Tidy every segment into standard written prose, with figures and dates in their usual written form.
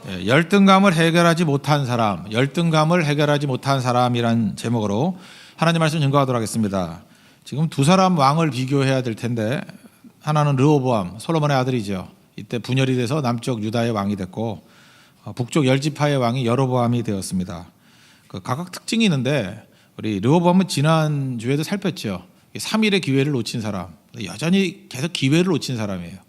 열등감을 해결하지 못한 사람, 열등감을 해결하지 못한 사람이란 제목으로 하나님 말씀 증거하도록 하겠습니다. 지금 두 사람 왕을 비교해야 될 텐데 하나는 르호보암, 솔로몬의 아들이죠. 이때 분열이 돼서 남쪽 유다의 왕이 됐고 북쪽 열지파의 왕이 여로보암이 되었습니다. 각각 특징이 있는데 우리 르호보암은 지난주에도 살폈죠. 3일의 기회를 놓친 사람, 여전히 계속 기회를 놓친 사람이에요.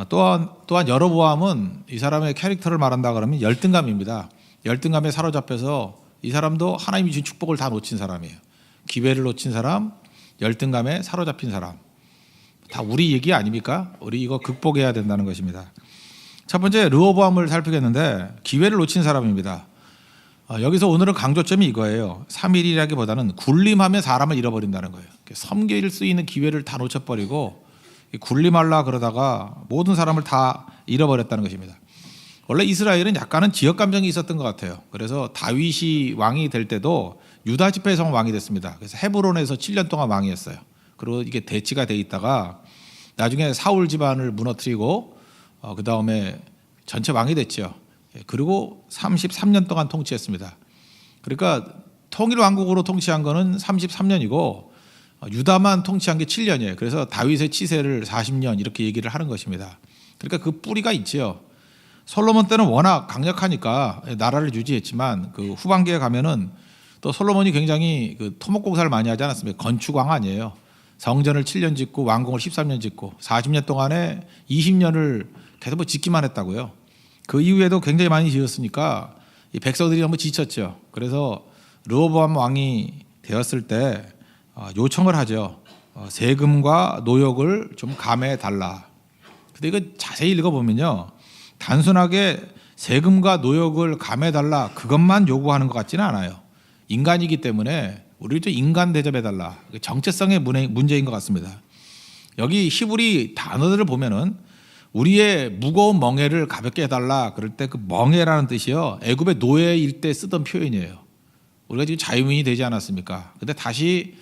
또한 여로보암은 이 사람의 캐릭터를 말한다 그러면 열등감입니다. 열등감에 사로잡혀서 이 사람도 하나님이 주신 축복을 다 놓친 사람이에요. 기회를 놓친 사람, 열등감에 사로잡힌 사람. 다 우리 얘기 아닙니까? 우리 이거 극복해야 된다는 것입니다. 첫 번째 르호보암을 살피겠는데 기회를 놓친 사람입니다. 여기서 오늘은 강조점이 이거예요. 3일이라기보다는 굴림하며 사람을 잃어버린다는 거예요. 섬길 수 있는 기회를 다 놓쳐버리고 굴림하려 그러다가 모든 사람을 다 잃어버렸다는 것입니다. 원래 이스라엘은 약간은 지역 감정이 있었던 것 같아요. 그래서 다윗이 왕이 될 때도 유다 지파에서 왕이 됐습니다. 그래서 헤브론에서 7년 동안 왕이었어요. 그리고 이게 대치가 돼 있다가 나중에 사울 집안을 무너뜨리고 그 다음에 전체 왕이 됐죠. 그리고 33년 동안 통치했습니다. 그러니까 통일 왕국으로 통치한 거는 33년이고 유다만 통치한 게 7년이에요. 그래서 다윗의 치세를 40년 이렇게 얘기를 하는 것입니다. 그러니까 그 뿌리가 있지요. 솔로몬 때는 워낙 강력하니까 나라를 유지했지만 그 후반기에 가면은 또 솔로몬이 굉장히 그 토목공사를 많이 하지 않았습니까? 건축왕 아니에요. 성전을 7년 짓고 왕궁을 13년 짓고 40년 동안에 20년을 계속 짓기만 했다고요. 그 이후에도 굉장히 많이 지었으니까 이 백성들이 너무 지쳤죠. 그래서 르호보암 왕이 되었을 때 요청을 하죠. 세금과 노역을 좀 감해 달라. 근데 이거 자세히 읽어보면요, 단순하게 세금과 노역을 감해 달라 그것만 요구하는 것 같지는 않아요. 인간이기 때문에 우리를 좀 인간 대접해 달라. 정체성의 문제인 것 같습니다. 여기 히브리 단어들을 보면은 우리의 무거운 멍에를 가볍게 해달라 그럴 때 그 멍에라는 뜻이요, 애굽의 노예일 때 쓰던 표현이에요. 우리가 지금 자유민이 되지 않았습니까? 근데 다시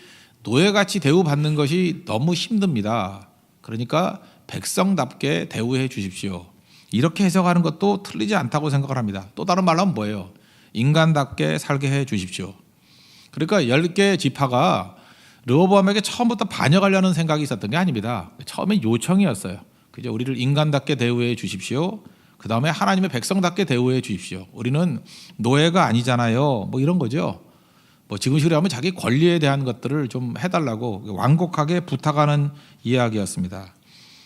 노예같이 대우받는 것이 너무 힘듭니다. 그러니까 백성답게 대우해 주십시오. 이렇게 해석하는 것도 틀리지 않다고 생각을 합니다. 또 다른 말로 하면 뭐예요? 인간답게 살게 해 주십시오. 그러니까 10개 지파가 르호보암에게 처음부터 반역하려는 생각이 있었던 게 아닙니다. 처음엔 요청이었어요. 그죠? 우리를 인간답게 대우해 주십시오. 그 다음에 하나님의 백성답게 대우해 주십시오. 우리는 노예가 아니잖아요. 뭐 이런 거죠. 뭐 지금식으로 하면 자기 권리에 대한 것들을 좀 해달라고 완곡하게 부탁하는 이야기였습니다.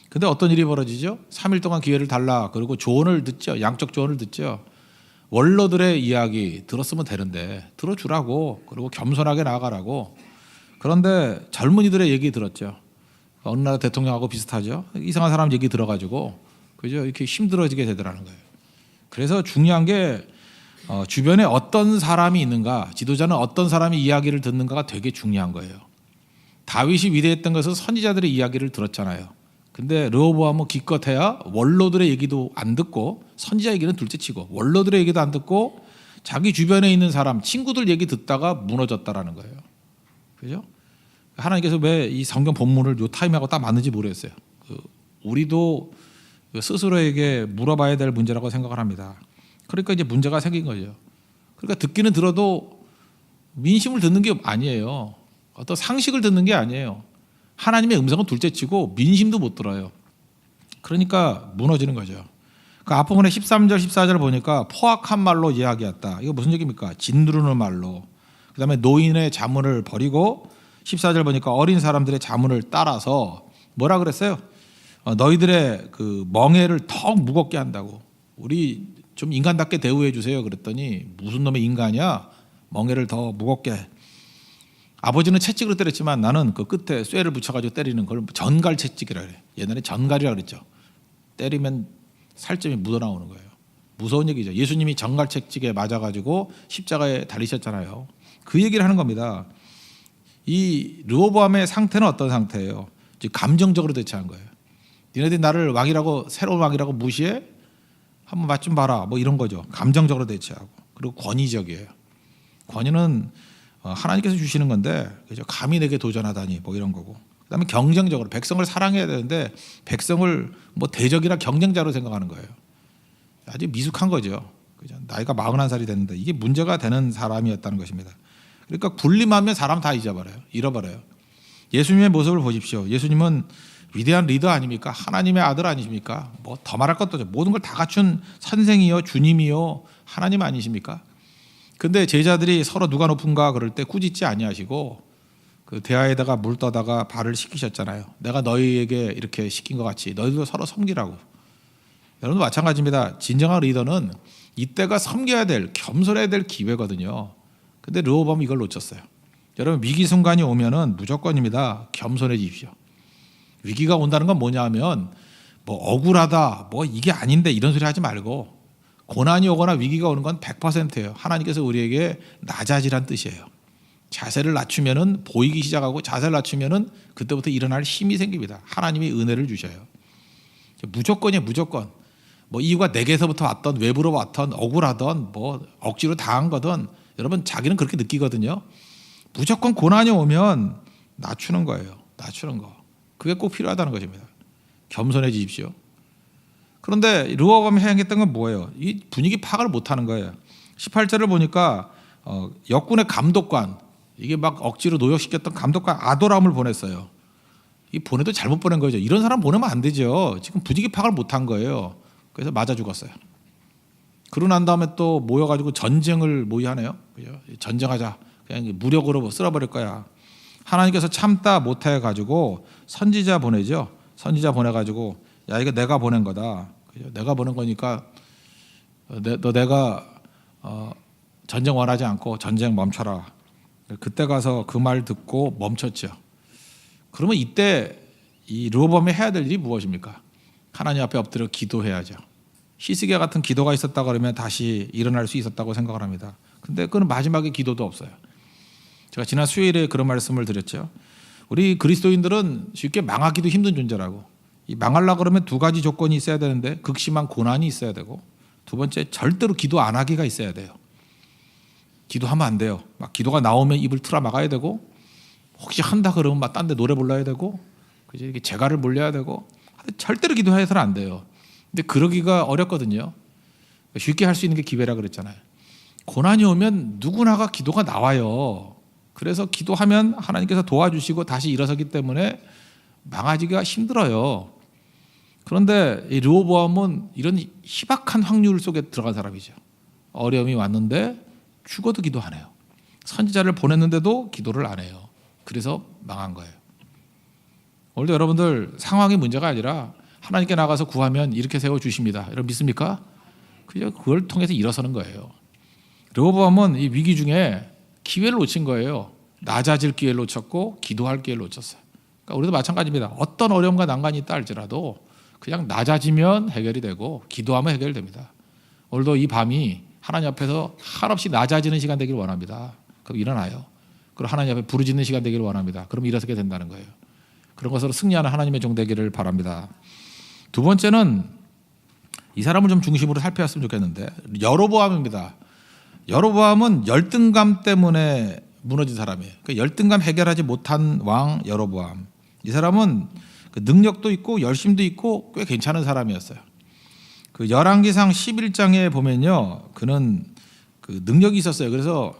근데 어떤 일이 벌어지죠? 3일 동안 기회를 달라. 그리고 조언을 듣죠. 양적 조언을 듣죠. 원로들의 이야기 들었으면 되는데 들어주라고, 그리고 겸손하게 나아가라고. 그런데 젊은이들의 얘기 들었죠. 어느 나라 대통령하고 비슷하죠. 이상한 사람 얘기 들어가지고 그죠? 이렇게 힘들어지게 되더라는 거예요. 그래서 중요한 게 주변에 어떤 사람이 있는가, 지도자는 어떤 사람이 이야기를 듣는가가 되게 중요한 거예요. 다윗이 위대했던 것은 선지자들의 이야기를 들었잖아요. 근데 르호보암은 기껏해야 원로들의 얘기도 안 듣고, 선지자 얘기는 둘째치고 원로들의 얘기도 안 듣고 자기 주변에 있는 사람, 친구들 얘기 듣다가 무너졌다라는 거예요. 그죠? 하나님께서 왜 이 성경 본문을 요 타임하고 딱 맞는지 모르겠어요. 우리도 스스로에게 물어봐야 될 문제라고 생각을 합니다. 그러니까 이제 문제가 생긴 거죠. 그러니까 듣기는 들어도 민심을 듣는 게 아니에요. 어떤 상식을 듣는 게 아니에요. 하나님의 음성은 둘째치고 민심도 못 들어요. 그러니까 무너지는 거죠. 그 앞부분에 13절 14절 보니까 포악한 말로 이야기했다. 이거 무슨 얘기입니까? 짓누르는 말로. 그다음에 노인의 자문을 버리고 14절 보니까 어린 사람들의 자문을 따라서 뭐라 그랬어요? 너희들의 그 멍에를 더 무겁게 한다고. 우리 좀 인간답게 대우해 주세요. 그랬더니 무슨 놈의 인간이야? 멍에를 더 무겁게. 아버지는 채찍으로 때렸지만 나는 그 끝에 쇠를 붙여가지고 때리는 걸 전갈 채찍이라 그래. 옛날에 전갈이라 그랬죠. 때리면 살점이 묻어나오는 거예요. 무서운 얘기죠. 예수님이 전갈 채찍에 맞아가지고 십자가에 달리셨잖아요. 그 얘기를 하는 겁니다. 이 르호보암의 상태는 어떤 상태예요? 감정적으로 대처한 거예요. 니네들이 나를 왕이라고, 새로운 왕이라고 무시해? 한번 맛 좀 봐라. 뭐 이런 거죠. 감정적으로 대처하고. 그리고 권위적이에요. 권위는 하나님께서 주시는 건데, 그죠? 감히 내게 도전하다니 뭐 이런 거고. 그다음에 경쟁적으로 백성을 사랑해야 되는데 백성을 뭐 대적이나 경쟁자로 생각하는 거예요. 아주 미숙한 거죠. 그죠? 나이가 41살이 됐는데 이게 문제가 되는 사람이었다는 것입니다. 그러니까 군림하면 사람 다 잃어버려요. 예수님의 모습을 보십시오. 예수님은 위대한 리더 아닙니까? 하나님의 아들 아니십니까? 뭐 더 말할 것도 없죠. 모든 걸 다 갖춘 선생이요 주님이요 하나님 아니십니까? 근데 제자들이 서로 누가 높은가 그럴 때 꾸짖지 아니하시고 그 대야에다가 물 떠다가 발을 씻기셨잖아요. 내가 너희에게 이렇게 시킨 것 같이 너희도 서로 섬기라고. 여러분도 마찬가지입니다. 진정한 리더는 이때가 섬겨야 될, 겸손해야 될 기회거든요. 근데 르호보암이 이걸 놓쳤어요. 여러분 위기 순간이 오면은 무조건입니다. 겸손해지십시오. 위기가 온다는 건 뭐냐 하면 뭐 억울하다, 뭐 이게 아닌데 이런 소리 하지 말고 고난이 오거나 위기가 오는 건 100%예요. 하나님께서 우리에게 낮아지란 뜻이에요. 자세를 낮추면은 보이기 시작하고 자세를 낮추면은 그때부터 일어날 힘이 생깁니다. 하나님이 은혜를 주셔요. 무조건이에요, 무조건. 뭐 이유가 내게서부터 왔던 외부로 왔던 억울하던 뭐 억지로 당한 거든 여러분 자기는 그렇게 느끼거든요. 무조건 고난이 오면 낮추는 거예요. 낮추는 거. 그게 꼭 필요하다는 것입니다. 겸손해지십시오. 그런데 르호보암이 행했던 건 뭐예요? 이 분위기 파악을 못하는 거예요. 18절을 보니까 역군의 감독관, 이게 막 억지로 노역시켰던 감독관 아도람을 보냈어요. 이 보내도 잘못 보낸 거죠. 이런 사람 보내면 안 되죠. 지금 분위기 파악을 못한 거예요. 그래서 맞아 죽었어요. 그러고 난 다음에 또 모여가지고 전쟁을 모의하네요. 그죠? 전쟁하자. 그냥 무력으로 쓸어버릴 거야. 하나님께서 참다 못해 가지고 선지자 보내죠. 선지자 보내가지고 야 이거 내가 보낸 거다. 그죠? 내가 보낸 거니까 내가 전쟁 원하지 않고 전쟁 멈춰라. 그때 가서 그 말 듣고 멈췄죠. 그러면 이때 이 르호보암이 해야 될 일이 무엇입니까? 하나님 앞에 엎드려 기도해야죠. 히스기야 같은 기도가 있었다 그러면 다시 일어날 수 있었다고 생각을 합니다. 근데 그는 마지막에 기도도 없어요. 제가 지난 수요일에 그런 말씀을 드렸죠. 우리 그리스도인들은 쉽게 망하기도 힘든 존재라고. 이 망하려고 그러면 두 가지 조건이 있어야 되는데 극심한 고난이 있어야 되고 두 번째 절대로 기도 안 하기가 있어야 돼요. 기도하면 안 돼요. 막 기도가 나오면 입을 틀어 막아야 되고 혹시 한다 그러면 막 딴 데 노래 불러야 되고 그죠? 이게 재갈을 몰려야 되고 절대로 기도해서는 안 돼요. 근데 그러기가 어렵거든요. 쉽게 할 수 있는 게 기회라 그랬잖아요. 고난이 오면 누구나가 기도가 나와요. 그래서 기도하면 하나님께서 도와주시고 다시 일어서기 때문에 망하기가 힘들어요. 그런데 이 르호보암은 이런 희박한 확률 속에 들어간 사람이죠. 어려움이 왔는데 죽어도 기도 안 해요. 선지자를 보냈는데도 기도를 안 해요. 그래서 망한 거예요. 오늘도 여러분들 상황이 문제가 아니라 하나님께 나가서 구하면 이렇게 세워주십니다. 여러분 믿습니까? 그걸 통해서 일어서는 거예요. 르호보암은 이 위기 중에 기회를 놓친 거예요. 낮아질 기회를 놓쳤고 기도할 기회를 놓쳤어요. 그러니까 우리도 마찬가지입니다. 어떤 어려움과 난관이 있다 할지라도 그냥 낮아지면 해결이 되고 기도하면 해결됩니다. 오늘도 이 밤이 하나님 앞에서 한없이 낮아지는 시간 되기를 원합니다. 그럼 일어나요. 그리고 하나님 앞에 부르짖는 시간 되기를 원합니다. 그럼 일어서게 된다는 거예요. 그런 것으로 승리하는 하나님의 종 되기를 바랍니다. 두 번째는 이 사람을 좀 중심으로 살펴봤으면 좋겠는데 여로보암입니다. 여로보암은 열등감 때문에 무너진 사람이에요. 그러니까 열등감 해결하지 못한 왕 여로보암. 이 사람은 그 능력도 있고 열심도 있고 꽤 괜찮은 사람이었어요. 그 열왕기상 11장에 보면요, 그는 그 능력이 있었어요. 그래서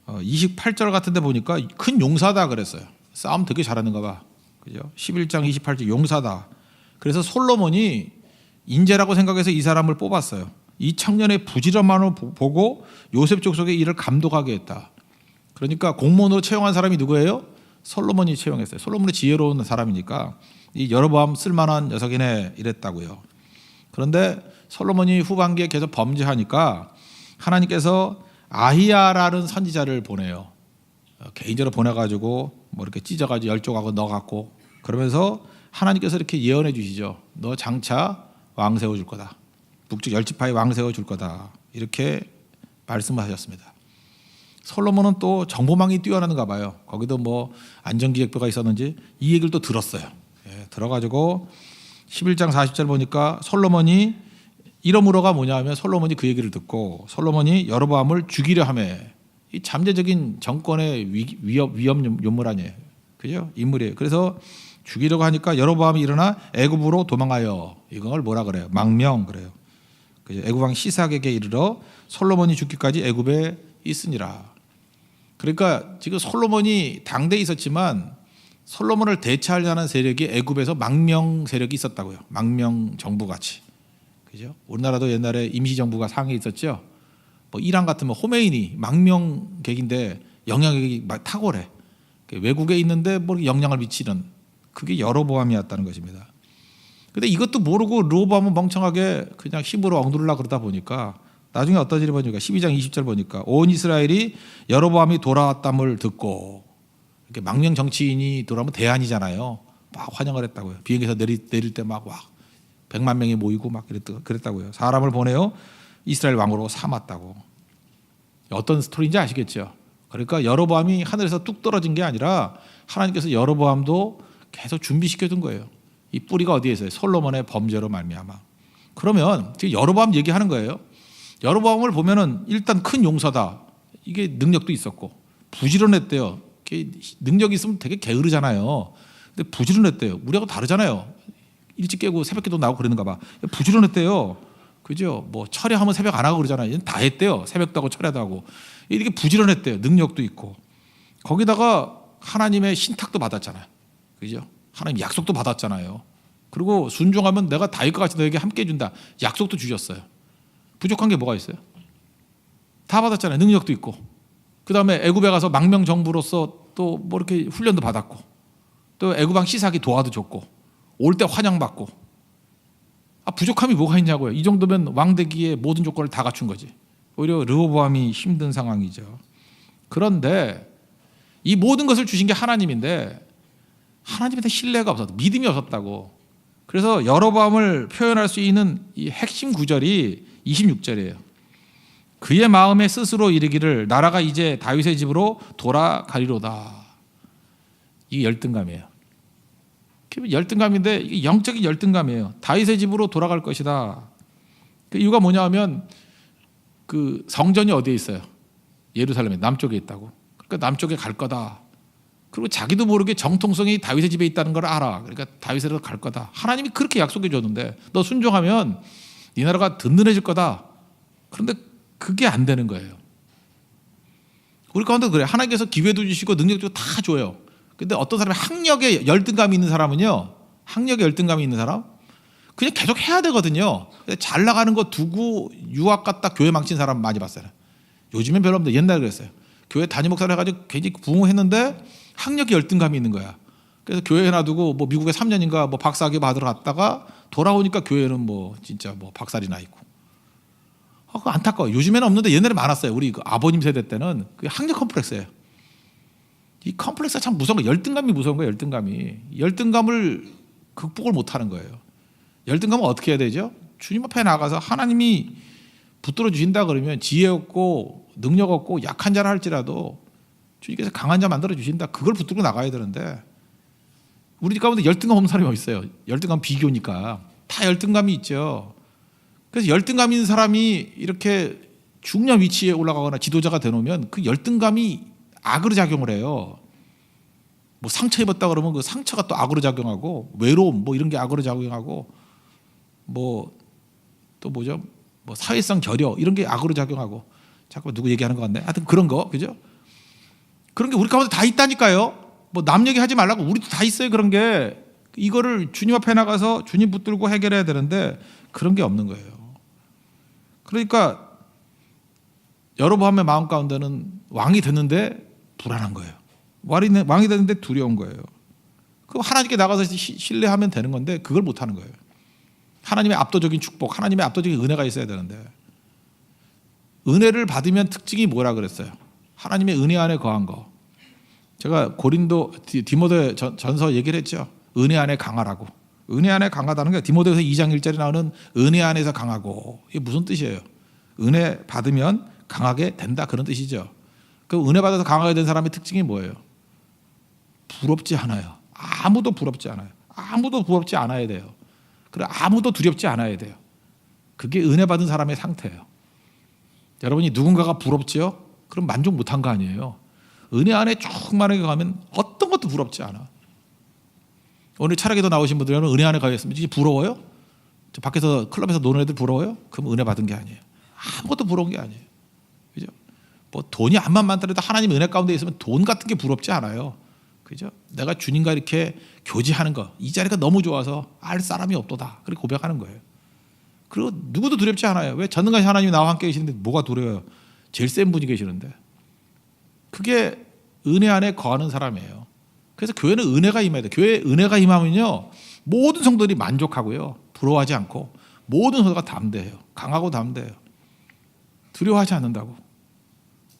28절 같은데 보니까 큰 용사다 그랬어요. 싸움 되게 잘하는가 봐. 그죠? 11장 28절 용사다. 그래서 솔로몬이 인재라고 생각해서 이 사람을 뽑았어요. 이 청년의 부지런함을 보고 요셉 족속의 일을 감독하게 했다. 그러니까 공무원으로 채용한 사람이 누구예요? 솔로몬이 채용했어요. 솔로몬이 지혜로운 사람이니까 이 여로보암 쓸만한 녀석이네 이랬다고요. 그런데 솔로몬이 후반기에 계속 범죄하니까 하나님께서 아히야라는 선지자를 보내요. 개인적으로 보내가지고 뭐 이렇게 찢어가지고 열쪽하고 넣어갖고 그러면서 하나님께서 이렇게 예언해 주시죠. 너 장차 왕 세워줄 거다. 북쪽 열지파에 왕 세워줄 거다. 이렇게 말씀하셨습니다. 솔로몬은 또 정보망이 뛰어나는가 봐요. 거기도 뭐 안전기획표가 있었는지 이 얘기를 또 들었어요. 들어가지고 11장 40절 보니까 솔로몬이 이러므로가 뭐냐 하면 솔로몬이 그 얘기를 듣고 솔로몬이 여로보암을 죽이려 하매 이 잠재적인 정권의 위험 요물 아니에요. 그죠? 인물이에요. 그래서 죽이려고 하니까 여로보암이 일어나 애굽으로 도망하여 이걸 뭐라 그래요? 망명 그래요. 애굽 왕 시삭에게 이르러 솔로몬이 죽기까지 애굽에 있으니라. 그러니까 지금 솔로몬이 당대에 있었지만 솔로몬을 대체하려는 세력이 애굽에서 망명 세력이 있었다고요. 망명 정부 같이. 그죠? 우리나라도 옛날에 임시정부가 상해 있었죠. 뭐 이란 같으면 호메이니 망명객인데 영향력이 막 탁월해. 외국에 있는데 뭐 영향을 미치는 그게 여로보암이었다는 것입니다. 근데 이것도 모르고 르호보암은 멍청하게 그냥 힘으로 억누르려고 그러다 보니까 나중에 어떤 일이 보니까 12장 20절 보니까 온 이스라엘이 여로보암이 돌아왔담을 듣고 이렇게 망명 정치인이 돌아오면 대안이잖아요. 막 환영을 했다고요. 비행기에서 내릴 때 막 100만 명이 모이고 막 그랬다고요. 사람을 보내어 이스라엘 왕으로 삼았다고. 어떤 스토리인지 아시겠죠? 그러니까 여로보암이 하늘에서 뚝 떨어진 게 아니라 하나님께서 여로보암도 계속 준비시켜둔 거예요. 이 뿌리가 어디에 있어요? 솔로몬의 범죄로 말미암아. 그러면 지금 여로보암 얘기하는 거예요. 여로보암을 보면은 일단 큰 용사다. 이게 능력도 있었고 부지런했대요. 능력이 있으면 되게 게으르잖아요. 근데 부지런했대요. 우리하고 다르잖아요. 일찍 깨고 새벽기도 나오고 그러는가 봐. 부지런했대요. 그죠? 뭐 철야하면 새벽 안 하고 그러잖아요. 다 했대요. 새벽도 하고 철야도 하고. 이렇게 부지런했대요. 능력도 있고. 거기다가 하나님의 신탁도 받았잖아요. 그죠? 하나님 약속도 받았잖아요. 그리고 순종하면 내가 다윗과 같이 너에게 함께 해준다. 약속도 주셨어요. 부족한 게 뭐가 있어요? 다 받았잖아요. 능력도 있고. 그 다음에 애굽에 가서 망명 정부로서 또 뭐 이렇게 훈련도 받았고, 또 애굽 왕 시삭이 도와도 줬고, 올 때 환영받고. 부족함이 뭐가 있냐고요. 이 정도면 왕 되기에 모든 조건을 다 갖춘 거지. 오히려 르호보암이 힘든 상황이죠. 그런데 이 모든 것을 주신 게 하나님인데 하나님한테 신뢰가 없었다. 믿음이 없었다고. 그래서 여로보암을 표현할 수 있는 이 핵심 구절이 26절이에요. 그의 마음에 스스로 이르기를 나라가 이제 다윗의 집으로 돌아가리로다. 이게 열등감이에요. 열등감인데 이게 영적인 열등감이에요. 다윗의 집으로 돌아갈 것이다. 그 이유가 뭐냐 하면 그 성전이 어디에 있어요? 예루살렘에 남쪽에 있다고. 그러니까 남쪽에 갈 거다. 그리고 자기도 모르게 정통성이 다윗의 집에 있다는 걸 알아. 그러니까 다윗으로 갈 거다. 하나님이 그렇게 약속해 줬는데 너 순종하면 네 나라가 든든해질 거다. 그런데 그게 안 되는 거예요. 우리 가운데 그래. 하나님께서 기회도 주시고 능력도 다 줘요. 근데 어떤 사람이 학력에 열등감이 있는 사람은요. 학력에 열등감이 있는 사람 그냥 계속 해야 되거든요. 잘 나가는 거 두고 유학 갔다 교회 망친 사람 많이 봤어요. 요즘엔 별로 없는데 옛날에 그랬어요. 교회 담임 목사를 해가지고 괜히 부흥했는데 학력에 열등감이 있는 거야. 그래서 교회에 놔두고 뭐 미국에 3년인가 뭐 박사학위 받으러 갔다가 돌아오니까 교회는 뭐 진짜 뭐 박살이 나 있고. 그거 안타까워. 요즘에는 없는데 옛날에 많았어요. 우리 그 아버님 세대 때는 그게 학력 컴플렉스예요. 이 컴플렉스가 참 무서운 거예요. 열등감이 무서운 거예요. 열등감을 극복을 못하는 거예요. 열등감은 어떻게 해야 되죠? 주님 앞에 나가서 하나님이 붙들어 주신다 그러면 지혜 없고 능력 없고 약한 자라 할지라도 주님께서 강한 자 만들어 주신다. 그걸 붙들고 나가야 되는데 우리 가운데 열등감 없는 사람이 어디 있어요? 열등감 비교니까 다 열등감이 있죠. 그래서 열등감 있는 사람이 이렇게 중요한 위치에 올라가거나 지도자가 되놓으면 그 열등감이 악으로 작용을 해요. 뭐 상처 입었다 그러면 그 상처가 또 악으로 작용하고 외로움 뭐 이런 게 악으로 작용하고 뭐 또 뭐죠? 뭐 사회성 결여 이런 게 악으로 작용하고 자꾸 누구 얘기하는 것 같네. 하여튼 그런 거 그죠? 그런 게 우리 가운데 다 있다니까요. 뭐 남 얘기하지 말라고 우리도 다 있어요. 그런 게 이거를 주님 앞에 나가서 주님 붙들고 해결해야 되는데 그런 게 없는 거예요. 그러니까 여로보암의 마음 가운데는 왕이 됐는데 불안한 거예요. 왕이 됐는데 두려운 거예요. 그럼 하나님께 나가서 신뢰하면 되는 건데 그걸 못하는 거예요. 하나님의 압도적인 축복, 하나님의 압도적인 은혜가 있어야 되는데 은혜를 받으면 특징이 뭐라 그랬어요? 하나님의 은혜 안에 거한 거. 제가 고린도 디모데 전서 얘기를 했죠. 은혜 안에 강하라고. 은혜 안에 강하다는 게 디모데후서 2장 1절에 나오는 은혜 안에서 강하고. 이게 무슨 뜻이에요? 은혜 받으면 강하게 된다 그런 뜻이죠. 그 은혜 받아서 강하게 된 사람의 특징이 뭐예요? 부럽지 않아요. 아무도 부럽지 않아요. 아무도 부럽지 않아야 돼요. 그리고 아무도 두렵지 않아야 돼요. 그게 은혜 받은 사람의 상태예요. 여러분이 누군가가 부럽지요? 그럼 만족 못한 거 아니에요. 은혜 안에 충만하게 가면 어떤 것도 부럽지 않아. 오늘 철학에도 나오신 분들은 은혜 안에 가겠습니다. 이게 부러워요? 저 밖에서 클럽에서 노는 애들 부러워요? 그럼 은혜 받은 게 아니에요. 아무것도 부러운 게 아니에요. 그죠? 뭐 돈이 암만 많더라도 하나님 은혜 가운데 있으면 돈 같은 게 부럽지 않아요. 그죠? 내가 주님과 이렇게 교제하는 거, 이 자리가 너무 좋아서 알 사람이 없도다. 그렇게 고백하는 거예요. 그리고 누구도 두렵지 않아요. 왜 전능하신 하나님이 나와 함께 계시는데 뭐가 두려워요? 제일 센 분이 계시는데. 그게 은혜 안에 거하는 사람이에요. 그래서 교회는 은혜가 임해야 돼요. 교회에 은혜가 임하면요, 모든 성도들이 만족하고요, 부러워하지 않고 모든 성도가 담대해요. 강하고 담대해요. 두려워하지 않는다고.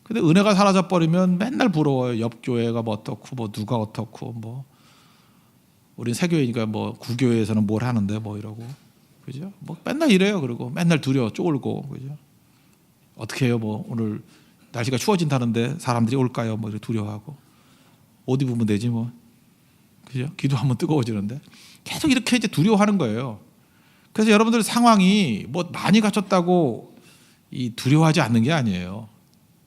근데 은혜가 사라져 버리면 맨날 부러워요. 옆 교회가 뭐 어떻고, 뭐 누가 어떻고, 뭐 우린 새 교회니까 뭐 구교회에서는 뭘 하는데 뭐 이러고, 그죠? 뭐 맨날 이래요. 그리고 맨날 두려워 쫄고, 그죠? 어떻게 해요? 뭐 오늘 날씨가 추워진다는데 사람들이 올까요? 뭐 이렇게 두려워하고, 옷 입으면 되지 뭐, 그죠? 기도하면 뜨거워지는데 계속 이렇게 이제 두려워하는 거예요. 그래서 여러분들 상황이 뭐 많이 갖췄다고 이 두려워하지 않는 게 아니에요.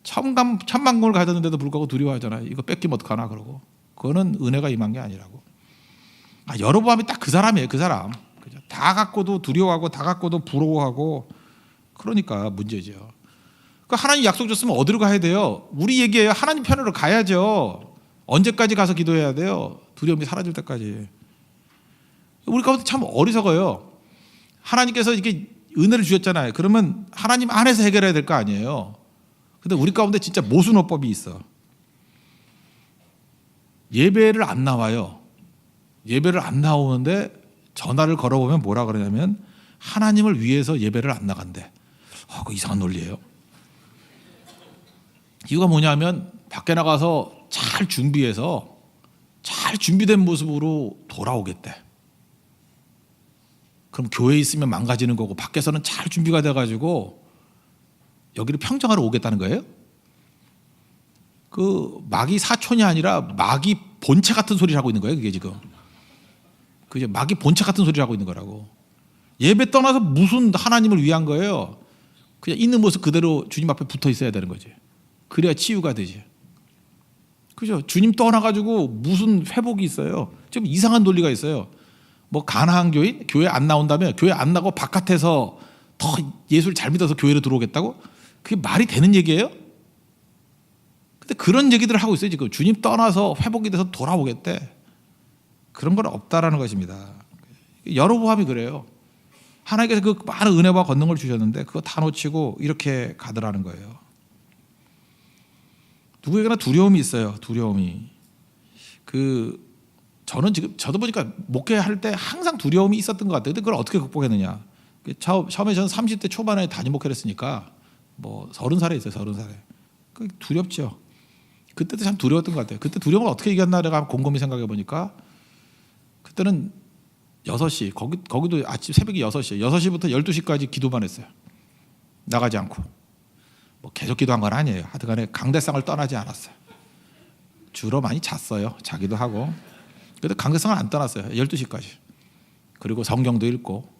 천만금을 가졌는데도 불구하고 두려워하잖아요. 이거 뺏기면 어떡하나 그러고. 그거는 은혜가 임한 게 아니라고. 여로보암이 딱 그 사람이에요. 그 사람. 그죠? 다 갖고도 두려워하고 다 갖고도 부러워하고, 그러니까 문제죠. 그러니까 하나님 약속 줬으면 어디로 가야 돼요? 우리 얘기예요. 하나님 편으로 가야죠. 언제까지 가서 기도해야 돼요? 두려움이 사라질 때까지. 우리 가운데 참 어리석어요. 하나님께서 이게 은혜를 주셨잖아요. 그러면 하나님 안에서 해결해야 될 거 아니에요. 근데 우리 가운데 진짜 모순어법이 있어. 예배를 안 나와요. 예배를 안 나오는데 전화를 걸어보면 뭐라 그러냐면 하나님을 위해서 예배를 안 나간대. 그거 이상한 논리예요. 이유가 뭐냐면 밖에 나가서 잘 준비해서 잘 준비된 모습으로 돌아오겠대. 그럼 교회에 있으면 망가지는 거고 밖에서는 잘 준비가 돼가지고 여기를 평정하러 오겠다는 거예요? 그 마귀 사촌이 아니라 마귀 본체 같은 소리를 하고 있는 거예요. 그게 지금. 그게 마귀 본체 같은 소리를 하고 있는 거라고. 예배 떠나서 무슨 하나님을 위한 거예요? 그냥 있는 모습 그대로 주님 앞에 붙어 있어야 되는 거지. 그래야 치유가 되지. 그죠? 주님 떠나가지고 무슨 회복이 있어요? 좀 이상한 논리가 있어요. 뭐 가나안 교인? 교회 안 나온다면 교회 안 나고 바깥에서 더 예수를 잘 믿어서 교회로 들어오겠다고? 그게 말이 되는 얘기예요? 근데 그런 얘기들을 하고 있어요. 지금 주님 떠나서 회복이 돼서 돌아오겠대. 그런 건 없다라는 것입니다. 여로보암이 그래요. 하나님께서 그 많은 은혜와 권능을 주셨는데 그거 다 놓치고 이렇게 가더라는 거예요. 누구에게나 두려움이 있어요. 두려움이. 저는 지금 저도 보니까 목회할 때 항상 두려움이 있었던 것 같아요. 근데 그걸 어떻게 극복했느냐? 처음에 저는 30대 초반에 단임 목회를 했으니까 뭐 30살에 있어요. 30살에. 두렵죠. 그때도 참 두려웠던 것 같아요. 그때 두려움을 어떻게 이겼나 내가 곰곰이 생각해 보니까 그때는 6시 거기도 아침 새벽에 6시부터 12시까지 기도만 했어요. 나가지 않고. 뭐 계속 기도한 건 아니에요. 하여튼간에 강대상을 떠나지 않았어요. 주로 많이 잤어요. 자기도 하고. 그래도 강대상을 안 떠났어요. 12시까지. 그리고 성경도 읽고.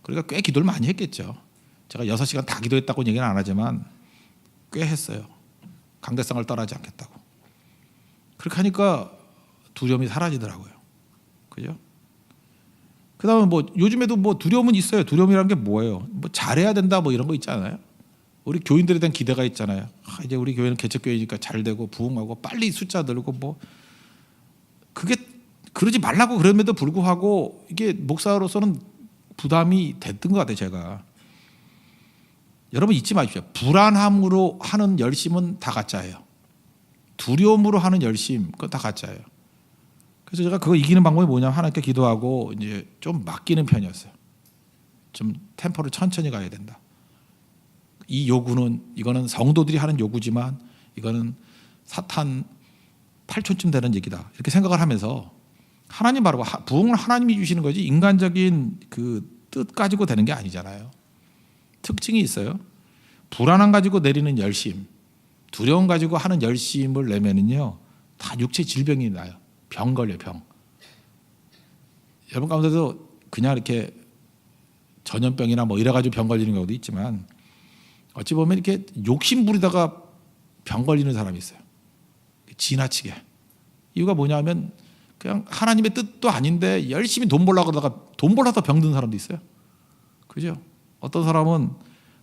그러니까 꽤 기도를 많이 했겠죠. 제가 6시간 다 기도했다고 얘기는 안 하지만 꽤 했어요. 강대상을 떠나지 않겠다고. 그렇게 하니까 두려움이 사라지더라고요. 그죠? 그 다음에 뭐 요즘에도 뭐 두려움은 있어요. 두려움이라는 게 뭐예요? 뭐 잘해야 된다 뭐 이런 거 있잖아요. 우리 교인들에 대한 기대가 있잖아요. 이제 우리 교회는 개척교회니까 잘 되고 부흥하고 빨리 숫자 늘고 뭐 그게 그러지 말라고 그럼에도 불구하고 이게 목사로서는 부담이 됐던 것 같아요. 제가. 여러분 잊지 마십시오. 불안함으로 하는 열심은 다 가짜예요. 두려움으로 하는 열심 그건 다 가짜예요. 그래서 제가 그거 이기는 방법이 뭐냐면 하나님께 기도하고 이제 좀 맡기는 편이었어요. 좀 템포를 천천히 가야 된다. 이 요구는 이거는 성도들이 하는 요구지만 이거는 사탄 8촌쯤 되는 얘기다. 이렇게 생각을 하면서 하나님 바로 부흥을 하나님이 주시는 거지 인간적인 그 뜻 가지고 되는 게 아니잖아요. 특징이 있어요. 불안함 가지고 내리는 열심, 두려움 가지고 하는 열심을 내면은요 다 육체 질병이 나요. 병 걸려 병. 여러분 가운데도 그냥 이렇게 전염병이나 뭐 이래가지고 병 걸리는 경우도 있지만 어찌 보면 이렇게 욕심 부리다가 병 걸리는 사람이 있어요. 지나치게. 이유가 뭐냐면 그냥 하나님의 뜻도 아닌데 열심히 돈 벌려고 하다가 돈 벌어서 병든 사람도 있어요. 그죠? 어떤 사람은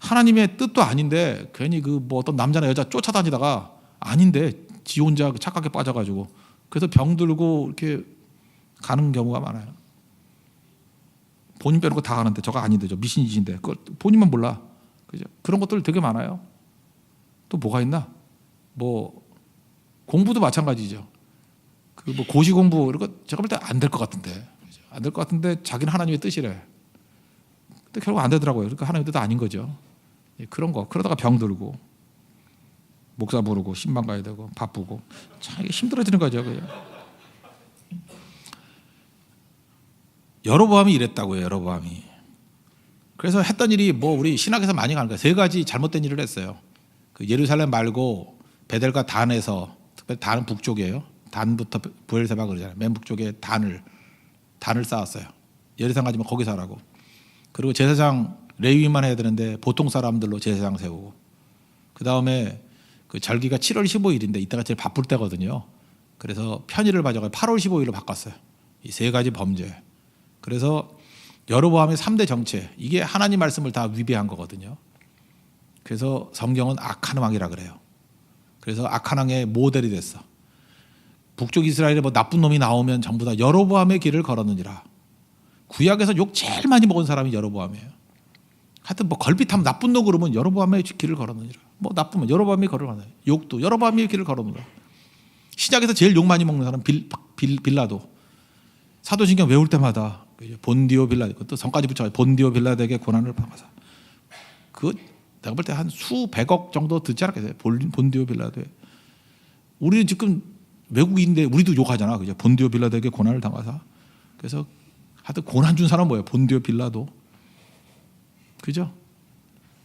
하나님의 뜻도 아닌데 괜히 그 뭐 어떤 남자나 여자 쫓아다니다가 아닌데 지 혼자 착각에 빠져가지고 그래서 병들고 이렇게 가는 경우가 많아요. 본인 빼놓고 다 하는데 저거 아닌데 저 미신이신데 그걸 본인만 몰라. 그죠? 그런 것들 되게 많아요. 또 뭐가 있나? 뭐 공부도 마찬가지죠. 그 뭐 고시 공부 이런 거 제가 볼 때 안 될 것 같은데 안 될 것 같은데 자기는 하나님의 뜻이래. 근데 결국 안 되더라고요. 그러니까 하나님의 뜻 아닌 거죠. 그런 거 그러다가 병들고 목사 부르고 신방 가야 되고 바쁘고 참 이게 힘들어지는 거죠. 그냥. 여로보암이 이랬다고요. 여로보암이. 그래서 했던 일이 뭐 우리 신학에서 많이 가는 거예요. 세 가지 잘못된 일을 했어요. 그 예루살렘 말고 베델과 단에서 특별히 단은 북쪽이에요. 단부터 부엘세바 그러잖아요. 맨 북쪽에 단을 쌓았어요. 예루살렘 가지면 거기서 하라고. 그리고 제사장 레위만 해야 되는데 보통 사람들로 제사장 세우고 그 다음에 그 절기가 7월 15일인데 이때가 제일 바쁠 때거든요. 그래서 편의를 가져가서 8월 15일로 바꿨어요. 이 세 가지 범죄. 그래서 여로보암의 3대 정체 이게 하나님 말씀을 다 위배한 거거든요. 그래서 성경은 악한 왕이라 그래요. 그래서 악한 왕의 모델이 됐어. 북쪽 이스라엘에 뭐 나쁜 놈이 나오면 전부 다 여로보암의 길을 걸었느니라. 구약에서 욕 제일 많이 먹은 사람이 여로보암이에요. 하여튼 뭐 걸핏하면 나쁜 놈 그러면 여로보암의 길을 걸었느니라. 뭐 나쁘면 여로보암이 걸어가는 욕도 여로보암의 길을 걸었느니라. 시작에서 제일 욕 많이 먹는 사람 빌라도 사도신경 외울 때마다 본디오 빌라드 또 성까지 붙여 본디오 빌라드에게 고난을 받아서 그 내가 볼 때 한 수백억 정도 듣지 않았겠어요. 본디오 빌라드에 우리는 지금 외국인인데 우리도 욕하잖아. 그죠? 본디오 빌라드에게 고난을 당하사. 그래서 하여튼 고난 준 사람 뭐예요? 본디오 빌라도. 그죠?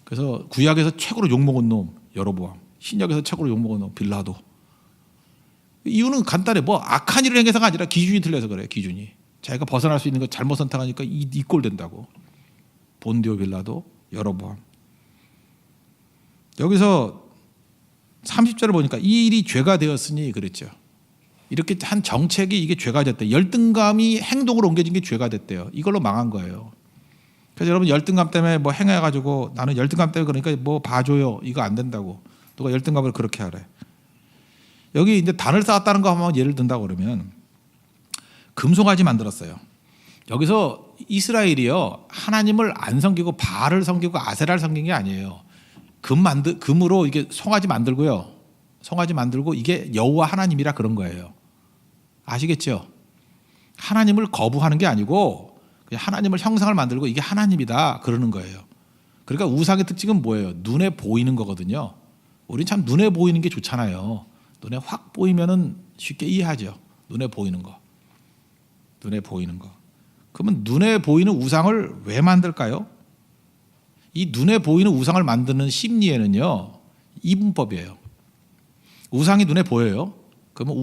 그래서 구약에서 최고로 욕먹은 놈 여로보암, 신약에서 최고로 욕먹은 놈 빌라도. 이유는 간단해. 뭐 악한 일을 행해서가 아니라 기준이 틀려서 그래요. 기준이. 자기가 벗어날 수 있는 거 잘못 선택하니까 이 꼴 된다고. 본디오 빌라도 여로보암. 여기서 30절을 보니까 이 일이 죄가 되었으니 그랬죠. 이렇게 한 정책이 이게 죄가 됐대. 열등감이 행동으로 옮겨진 게 죄가 됐대요. 이걸로 망한 거예요. 그래서 여러분 열등감 때문에 뭐 행해가지고 나는 열등감 때문에 그러니까 뭐 봐줘요. 이거 안 된다고. 누가 열등감을 그렇게 하래. 여기 이제 단을 쌓았다는 거 한번 예를 든다고 그러면 금송아지 만들었어요. 여기서 이스라엘이요 하나님을 안 섬기고 바알을 섬기고 아세라를 섬긴 게 아니에요. 금으로 이게 송아지 만들고요. 송아지 만들고 이게 여호와 하나님이라 그런 거예요. 아시겠죠? 하나님을 거부하는 게 아니고 그냥 하나님을 형상을 만들고 이게 하나님이다 그러는 거예요. 그러니까 우상의 특징은 뭐예요? 눈에 보이는 거거든요. 우린 참 눈에 보이는 게 좋잖아요. 눈에 확 보이면은 쉽게 이해하죠. 눈에 보이는 거. 눈에 보이는 거. 그러면 눈에 보이는 우상을 왜 만들까요? 이 눈에 보이는 우상을 만드는 심리에는요. 이분법이에요. 우상이 눈에 보여요. 그러면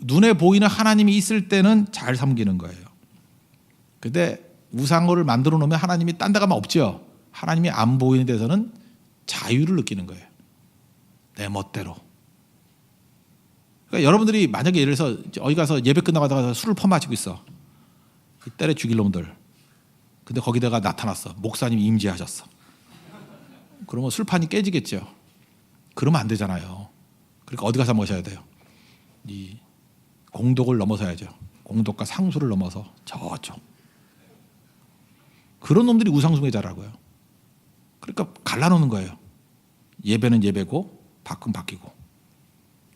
눈에 보이는 하나님이 있을 때는 잘 섬기는 거예요. 근데 우상을 만들어 놓으면 하나님이 딴 데 가면 없죠. 하나님이 안 보이는 데서는 자유를 느끼는 거예요. 내 멋대로. 그러니까 여러분들이 만약에 예를 들어서 어디 가서 예배 끝나가다가 술을 퍼마시고 있어. 때려 죽일 놈들. 근데 거기다가 나타났어. 목사님이 임재하셨어. 그러면 술판이 깨지겠죠. 그러면 안 되잖아요. 그러니까 어디 가서 마셔야 돼요? 이 공독을 넘어서야죠. 공독과 상수를 넘어서 저쪽. 그런 놈들이 우상숭배자라고요. 그러니까 갈라놓는 거예요. 예배는 예배고 밖은 밖이고.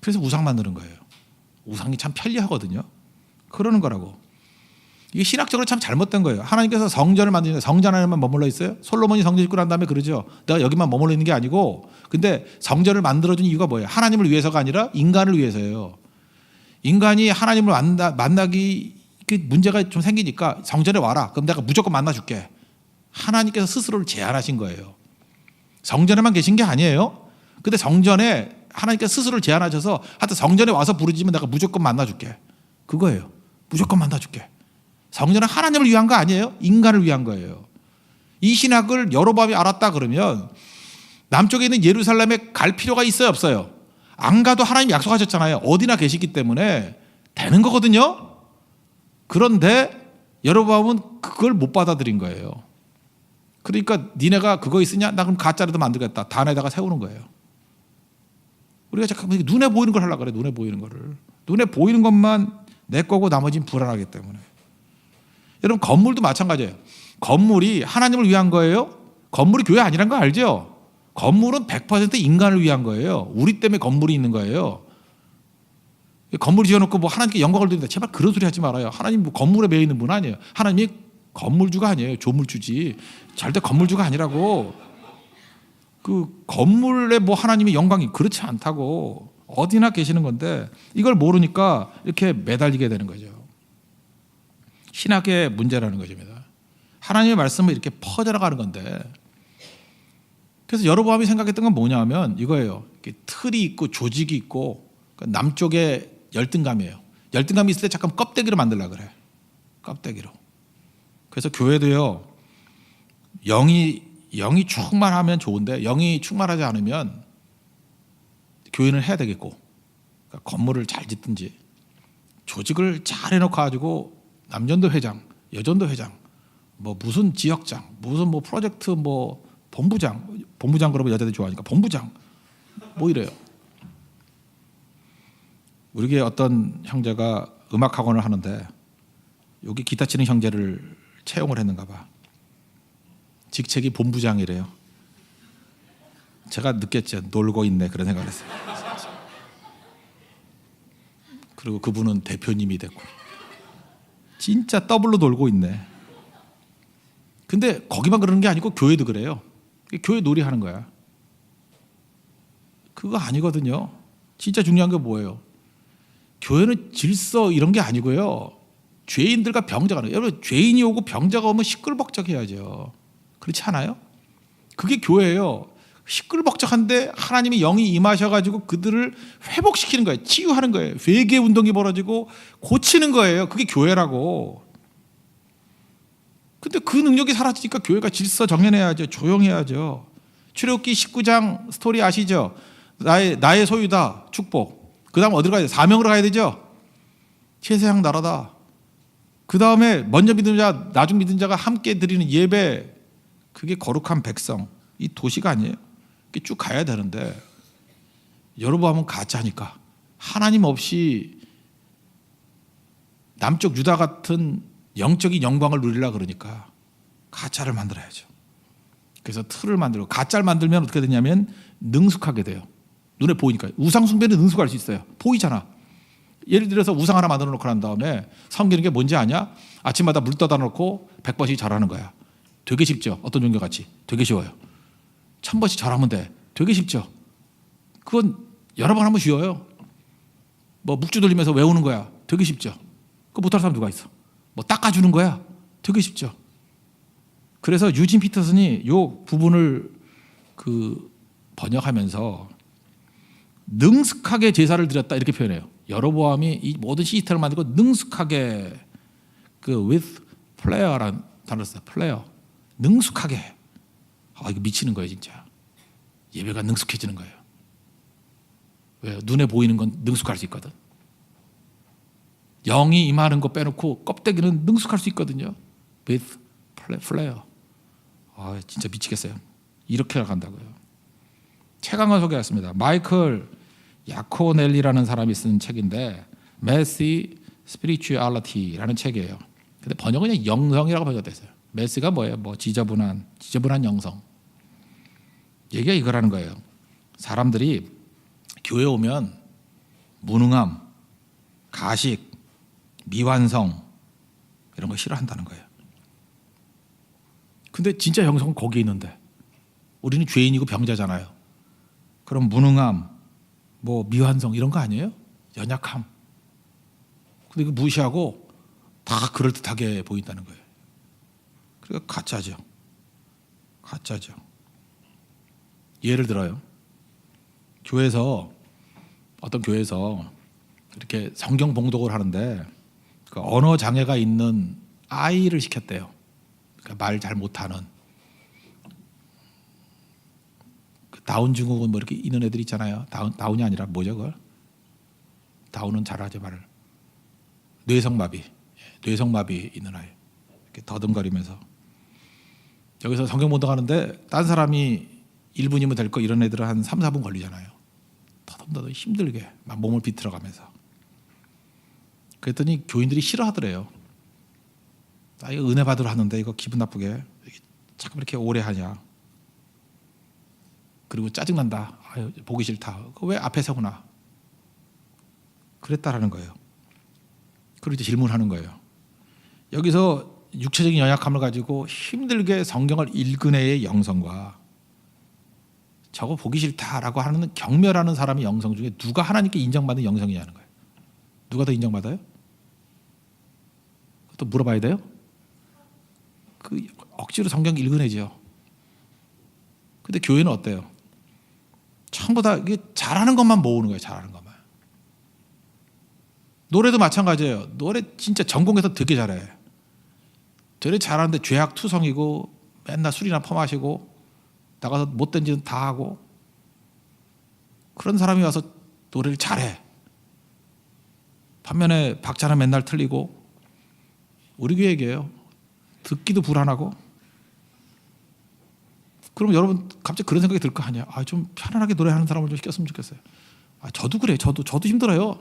그래서 우상 만드는 거예요. 우상이 참 편리하거든요. 그러는 거라고. 이게 신학적으로 참 잘못된 거예요. 하나님께서 성전을 만드니까 성전 안에만 머물러 있어요? 솔로몬이 성전 짓고 난 다음에 그러죠. 내가 여기만 머물러 있는 게 아니고 근데 성전을 만들어준 이유가 뭐예요? 하나님을 위해서가 아니라 인간을 위해서예요. 인간이 하나님을 만나기 문제가 좀 생기니까 성전에 와라. 그럼 내가 무조건 만나줄게. 하나님께서 스스로를 제한하신 거예요. 성전에만 계신 게 아니에요. 근데 성전에 하나님께서 스스로를 제한하셔서 하여튼 성전에 와서 부르지면 내가 무조건 만나줄게. 그거예요. 무조건 만나줄게. 성전은 하나님을 위한 거 아니에요. 인간을 위한 거예요. 이 신학을 여로보암이 알았다 그러면 남쪽에 있는 예루살렘에 갈 필요가 있어요 없어요? 안 가도 하나님 약속하셨잖아요. 어디나 계시기 때문에 되는 거거든요. 그런데 여로보암은 그걸 못 받아들인 거예요. 그러니까 니네가 그거 있으냐? 나 그럼 가짜라도 만들겠다. 단에다가 세우는 거예요. 우리가 잠깐 눈에 보이는 걸 하려고 그래. 눈에 보이는 거를. 눈에 보이는 것만 내 거고 나머지는 불안하기 때문에. 여러분 건물도 마찬가지예요. 건물이 하나님을 위한 거예요? 건물이 교회 아니란 거 알죠? 건물은 100% 인간을 위한 거예요. 우리 때문에 건물이 있는 거예요. 건물 지어놓고 뭐 하나님께 영광을 드린다. 제발 그런 소리 하지 말아요. 하나님 뭐 건물에 매여 있는 분 아니에요. 하나님이 건물주가 아니에요. 조물주지. 절대 건물주가 아니라고. 그 건물에 뭐 하나님의 영광이 그렇지 않다고. 어디나 계시는 건데 이걸 모르니까 이렇게 매달리게 되는 거죠. 신학의 문제라는 것입니다. 하나님의 말씀은 이렇게 퍼져나가는 건데 그래서 여로보암이 생각했던 건 뭐냐면 이거예요. 틀이 있고 조직이 있고 남쪽에 열등감이에요. 열등감이 있을 때 잠깐 껍데기로 만들려고 그래. 껍데기로. 그래서 교회도요. 영이 충만하면 좋은데 영이 충만하지 않으면 교회는 해야 되겠고 그러니까 건물을 잘 짓든지 조직을 잘 해놓고 가지고 남전도 회장, 여전도 회장, 뭐 무슨 지역장, 무슨 뭐 프로젝트 뭐 본부장 그러면 여자들이 좋아하니까 본부장 뭐 이래요. 우리 교회 어떤 형제가 음악 학원을 하는데 여기 기타 치는 형제를 채용을 했는가 봐. 직책이 본부장이래요. 제가 느꼈죠. 놀고 있네 그런 생각을 했어요. 그리고 그분은 대표님이 됐고 진짜 더블로 놀고 있네. 근데 거기만 그러는 게 아니고 교회도 그래요. 교회 놀이하는 거야. 그거 아니거든요. 진짜 중요한 게 뭐예요? 교회는 질서 이런 게 아니고요. 죄인들과 병자가 여러분 죄인이 오고 병자가 오면 시끌벅적해야죠. 그렇지 않아요? 그게 교회예요. 시끌벅적한데 하나님이 영이 임하셔가지고 그들을 회복시키는 거예요. 치유하는 거예요. 회개 운동이 벌어지고 고치는 거예요. 그게 교회라고. 근데 그 능력이 사라지니까 교회가 질서 정연해야죠. 조용해야죠. 출애굽기 19장 스토리 아시죠? 나의 소유다. 축복. 그 다음 어디로 가야 돼? 사명으로 가야 되죠. 세상 나라다. 그 다음에 먼저 믿은 자 나중 믿은 자가 함께 드리는 예배. 그게 거룩한 백성. 이 도시가 아니에요. 이렇게 쭉 가야 되는데 여로보암은 가짜니까 하나님 없이 남쪽 유다 같은 영적인 영광을 누리려고 그러니까 가짜를 만들어야죠. 그래서 틀을 만들고 가짜를 만들면 어떻게 되냐면 능숙하게 돼요. 눈에 보이니까. 우상 숭배는 능숙할 수 있어요. 보이잖아. 예를 들어서 우상 하나 만들어 놓고 난 다음에 섬기는 게 뭔지 아냐? 아침마다 물 떠다 놓고 100번씩 절하는 거야. 되게 쉽죠. 어떤 종교같이. 되게 쉬워요. 1000번씩 절하면 돼. 되게 쉽죠. 그건 여러 번 하면 쉬워요. 뭐 묵주 돌리면서 외우는 거야. 되게 쉽죠. 그거 못할 사람 누가 있어? 뭐 닦아주는 거야. 되게 쉽죠. 그래서 유진 피터슨이 요 부분을 번역하면서 능숙하게 제사를 드렸다 이렇게 표현해요. 여로보암이 이 모든 시스템을 만들고 능숙하게 with flair라는 단어를 써요. 플레어. 능숙하게. 이거 미치는 거예요 진짜. 예배가 능숙해지는 거예요. 왜요? 눈에 보이는 건 능숙할 수 있거든. 영이 임하는 거 빼놓고 껍데기는 능숙할 수 있거든요. with flair. 진짜 미치겠어요. 이렇게 나간다고요. 책 한 권 소개했습니다. 마이클 야코넬리라는 사람이 쓴 책인데 Messy Spirituality라는 책이에요. 근데 번역은 그냥 영성이라고 번역됐어요. 메시가 뭐예요? 뭐 지저분한 영성. 얘기가 이거라는 거예요. 사람들이 교회 오면 무능함, 가식, 미완성 이런 거 싫어한다는 거예요. 근데 진짜 영성은 거기에 있는데 우리는 죄인이고 병자잖아요. 그럼 무능함, 뭐 미완성 이런 거 아니에요? 연약함. 근데 이거 무시하고 다 그럴듯하게 보인다는 거예요. 그러니까 가짜죠. 예를 들어요. 어떤 교회에서 이렇게 성경 봉독을 하는데 언어 장애가 있는 아이를 시켰대요. 그러니까 말 잘 못하는 다운 증후군 뭐 이렇게 있는 애들 있잖아요. 다운이 아니라 뭐죠 그걸? 다운은 잘하죠 말을. 뇌성마비 있는 아이. 이렇게 더듬거리면서 여기서 성경 본독하는데 딴 사람이 1분이면 될 거 이런 애들은 한 3, 4분 걸리잖아요. 더듬더듬 힘들게 막 몸을 비틀어가면서. 그랬더니 교인들이 싫어하더래요. 나 이거 은혜 받으러 하는데 이거 기분 나쁘게 자꾸 이렇게 오래 하냐. 그리고 짜증난다. 아유, 보기 싫다. 왜 앞에 서구나. 그랬다라는 거예요. 그리고 이제 질문하는 거예요. 여기서 육체적인 연약함을 가지고 힘들게 성경을 읽은 애의 영성과 저거 보기 싫다라고 하는 경멸하는 사람의 영성 중에 누가 하나님께 인정받는 영성이냐는 거예요. 누가 더 인정받아요? 또 물어봐야 돼요? 그 억지로 성경 읽은 애죠. 근데 교회는 어때요? 전부 다 이게 잘하는 것만 모으는 거예요. 잘하는 것만. 노래도 마찬가지예요. 노래 진짜 전공해서 되게 잘해. 되게 잘하는데 죄악투성이고 맨날 술이나 퍼마시고 나가서 못된 짓은 다 하고 그런 사람이 와서 노래를 잘해. 반면에 박자는 맨날 틀리고 우리 교회 얘기예요. 듣기도 불안하고. 그럼 여러분 갑자기 그런 생각이 들 거 아니야. 좀 편안하게 노래하는 사람을 좀 시켰으면 좋겠어요. 저도 그래. 저도 힘들어요.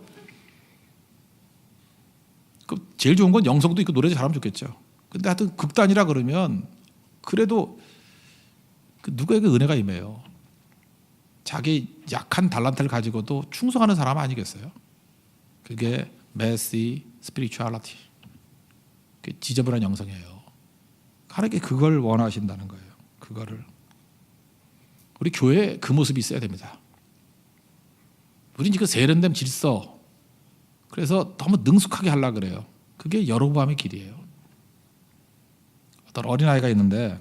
제일 좋은 건 영성도 있고 노래도 잘하면 좋겠죠. 근데 하여튼 극단이라 그러면 그래도 누구에게 은혜가 임해요. 자기 약한 달란트를 가지고도 충성하는 사람 아니겠어요? 그게 messy spirituality. 지저분한 영성이에요. 하나님께 그걸 원하신다는 거예요. 그거를. 우리 교회에 그 모습이 있어야 됩니다. 우린 지금 세련된 질서. 그래서 너무 능숙하게 하려고 그래요. 그게 여로보암의 길이에요. 어떤 어린아이가 있는데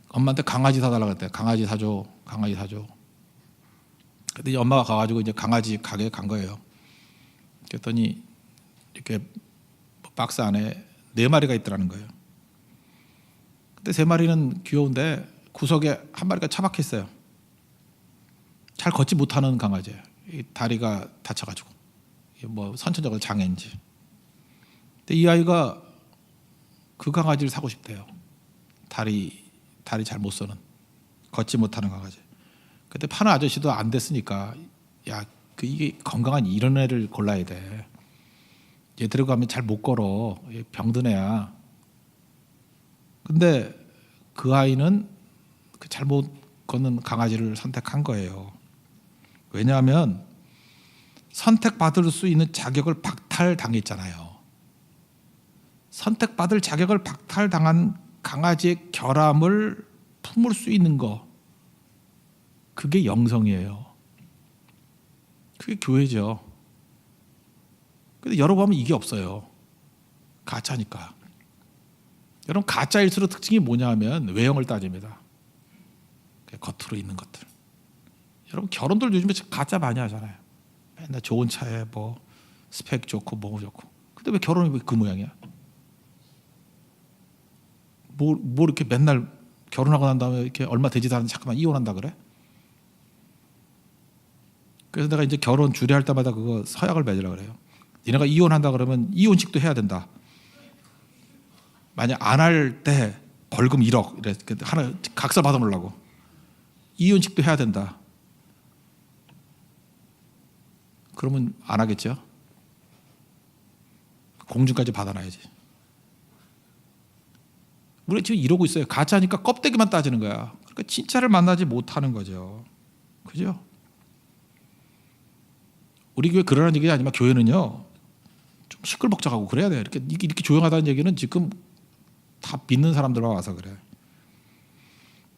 엄마한테 강아지 사달라고 했대. 강아지 사줘. 강아지 사줘. 근데 엄마가 가가지고 이제 강아지 가게에 간 거예요. 그랬더니 이렇게 박스 안에 4마리가 있더라는 거예요. 근데 3마리는 귀여운데 구석에 한 마리가 처박혀 있어요. 잘 걷지 못하는 강아지예요. 이 다리가 다쳐가지고 뭐 선천적으로 장애인지. 근데 이 아이가 그 강아지를 사고 싶대요. 다리 잘 못 서는 걷지 못하는 강아지. 그때 파는 아저씨도 안 됐으니까 이게 건강한 이런 애를 골라야 돼. 얘 들어가면 잘 못 걸어. 병든 애야. 근데 그 아이는 그 잘못 걷는 강아지를 선택한 거예요. 왜냐하면 선택받을 수 있는 자격을 박탈당했잖아요. 선택받을 자격을 박탈당한 강아지의 결함을 품을 수 있는 거, 그게 영성이에요. 그게 교회죠. 근데 여러분 보면 이게 없어요. 가짜니까. 여러분 가짜일수록 특징이 뭐냐 하면 외형을 따집니다. 겉으로 있는 것들. 여러분 결혼들 요즘에 가짜 많이 하잖아요. 맨날 좋은 차에 뭐 스펙 좋고 뭐 좋고. 근데 왜 결혼이 왜 그 모양이야? 뭐 이렇게 맨날 결혼하고 난 다음에 이렇게 얼마 되지도 않은데 잠깐만 이혼한다 그래? 그래서 내가 이제 결혼 주례할 때마다 그거 서약을 맺으라 그래요. 니네가 이혼한다 그러면 이혼식도 해야 된다. 만약 안 할 때 벌금 1억 이래 하나 각서 받아놓으려고. 이혼식도 해야 된다. 그러면 안 하겠죠? 공증까지 받아놔야지. 우리 지금 이러고 있어요. 가짜니까 껍데기만 따지는 거야. 그러니까 진짜를 만나지 못하는 거죠. 그죠? 우리 교회 그러는 얘기 아니면 교회는요 좀 시끌벅적하고 그래야 돼요. 이렇게 조용하다는 얘기는 지금 다 믿는 사람들만 와서 그래.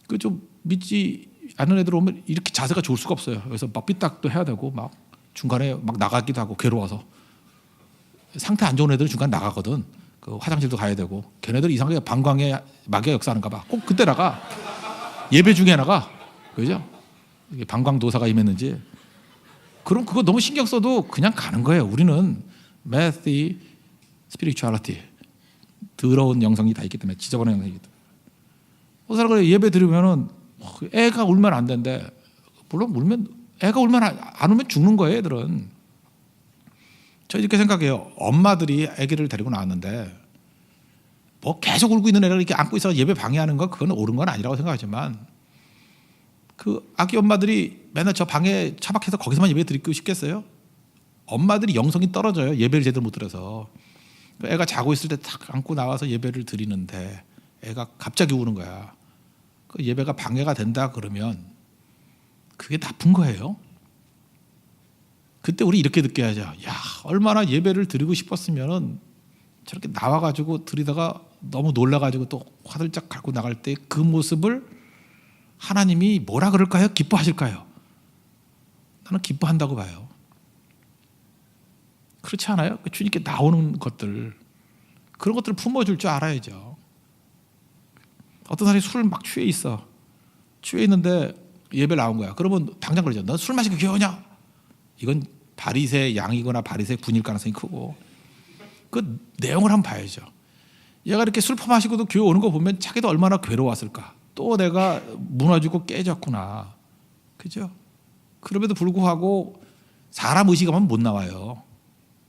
그 좀 믿지 않는 애들 오면 이렇게 자세가 좋을 수가 없어요. 그래서 막 삐딱도 해야 되고 막 중간에 막 나가기도 하고 괴로워서. 상태 안 좋은 애들은 중간에 나가거든. 그 화장실도 가야 되고. 걔네들 이상하게 방광에 마귀가 역사하는가 봐. 꼭 그때 나가. 예배 중에 나가. 그죠? 이게 방광도사가 임했는지. 그럼 그거 너무 신경 써도 그냥 가는 거예요. 우리는 messy spirituality. 더러운 영성이 다 있기 때문에. 지저분한 영성이 있기 때문에. 그 사람은 예배 드리면은 애가 울면 안 된대. 물론 애가 울면 안 울면 죽는 거예요. 애들은. 저 이렇게 생각해요. 엄마들이 아기를 데리고 나왔는데 뭐 계속 울고 있는 애를 이렇게 안고 있어 예배 방해하는 건 그건 옳은 건 아니라고 생각하지만 그 아기 엄마들이 맨날 저 방에 처박혀서 거기서만 예배 드리고 싶겠어요? 엄마들이 영성이 떨어져요. 예배를 제대로 못 들어서. 애가 자고 있을 때 탁 안고 나와서 예배를 드리는데 애가 갑자기 우는 거야. 그 예배가 방해가 된다 그러면 그게 나쁜 거예요. 그때 우리 이렇게 느껴야죠. 야, 얼마나 예배를 드리고 싶었으면은 저렇게 나와가지고 드리다가 너무 놀라가지고 또 화들짝 갖고 나갈 때 그 모습을 하나님이 뭐라 그럴까요? 기뻐하실까요? 나는 기뻐한다고 봐요. 그렇지 않아요? 주님께 나오는 것들, 그런 것들을 품어줄 줄 알아야죠. 어떤 사람이 술 막 취해 있어. 취해 있는데 예배 나온 거야. 그러면 당장 그러죠. 너 술 마시고 교회냐? 이건 바리새 양이거나 바리새 군일 가능성이 크고, 그 내용을 한번 봐야죠. 얘가 이렇게 술 퍼마시고도 교회 오는 거 보면 자기도 얼마나 괴로웠을까. 또 내가 무너지고 깨졌구나. 그죠? 그럼에도 불구하고 사람 의식하면 못 나와요.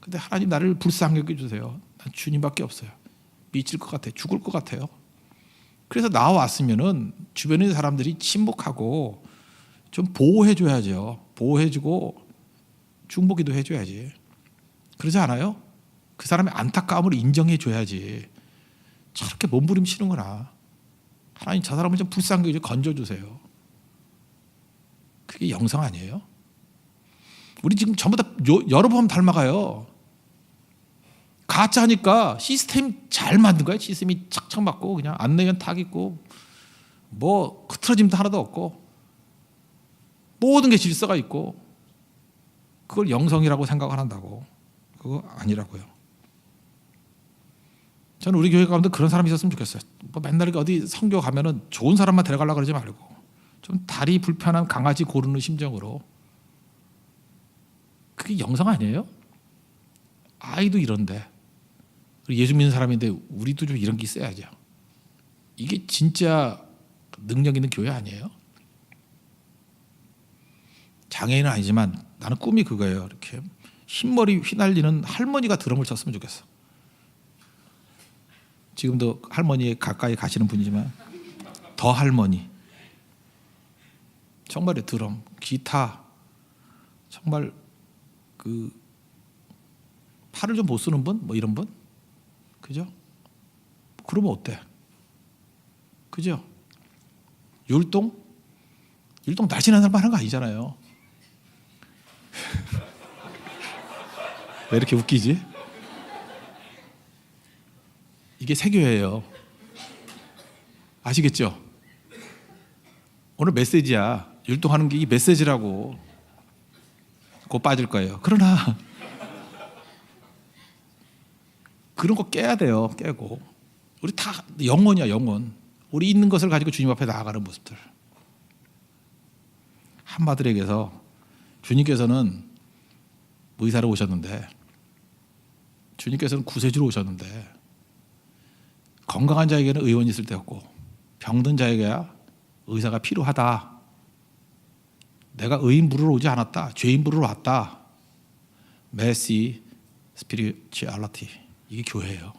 근데 하나님 나를 불쌍히 여겨주세요. 난 주님밖에 없어요. 미칠 것 같아. 죽을 것 같아요. 그래서 나와왔으면은 주변에 있는 사람들이 침묵하고 좀 보호해줘야죠. 보호해주고 중보기도 해줘야지. 그러지 않아요? 그 사람의 안타까움을 인정해줘야지. 저렇게 몸부림치는구나. 하나님 저 사람을 좀 불쌍히 건져주세요. 그게 영성 아니에요? 우리 지금 전부 다 여러 번 닮아가요. 가짜니까 시스템 잘 만든 거야. 시스템이 착착 맞고 그냥 안 내면 탁 있고 뭐 흐트러짐도 하나도 없고 모든 게 질서가 있고 그걸 영성이라고 생각을 한다고. 그거 아니라고요. 저는 우리 교회 가운데 그런 사람이 있었으면 좋겠어요. 뭐 맨날 어디 선교 가면은 좋은 사람만 데려가려고 그러지 말고 좀 다리 불편한 강아지 고르는 심정으로. 그게 영성 아니에요? 아이도 이런데 예수 믿는 사람인데 우리도 좀 이런 게 있어야죠. 이게 진짜 능력 있는 교회 아니에요? 장애인은 아니지만 나는 꿈이 그거예요. 이렇게 흰머리 휘날리는 할머니가 드럼을 쳤으면 좋겠어. 지금도 할머니에 가까이 가시는 분이지만 더 할머니. 정말의 드럼, 기타, 정말 그 팔을 좀 못 쓰는 분, 뭐 이런 분, 그죠? 그러면 어때? 그죠? 율동 날씬한 사람 하는 거 아니잖아요. 왜 이렇게 웃기지? 이게 세교예요. 아시겠죠? 오늘 메시지야. 율동하는 게 이 메시지라고. 곧 빠질 거예요. 그러나 그런 거 깨야 돼요. 깨고 우리 다 영혼이야. 영혼. 우리 있는 것을 가지고 주님 앞에 나아가는 모습들. 한마들에게서 주님께서는 의사로 오셨는데 주님께서는 구세주로 오셨는데 건강한 자에게는 의원이 있을 때였고 병든 자에게야 의사가 필요하다. 내가 의인 부르러 오지 않았다. 죄인 부르러 왔다. 메시 스피리추얼리티. 이게 교회예요.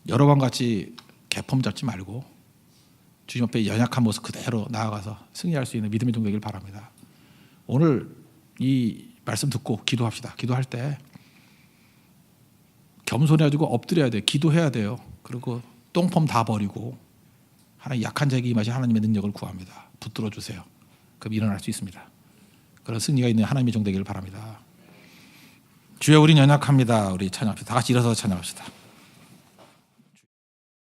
여러 번 같이 개폼 잡지 말고 주님 앞에 연약한 모습 그대로 나아가서 승리할 수 있는 믿음의 종 되길 바랍니다. 오늘 이 말씀 듣고 기도합시다. 기도할 때 겸손해가지고 엎드려야 돼요. 기도해야 돼요. 그리고 똥폼 다 버리고 하나님 약한 자에게 임하시 하나님의 능력을 구합니다. 붙들어 주세요. 그럼 일어날 수 있습니다. 그런 승리가 있는 하나님의 종 되기를 바랍니다. 주여 우린 연약합니다. 우리 찬양합시다. 다 같이 일어서서 찬양합시다.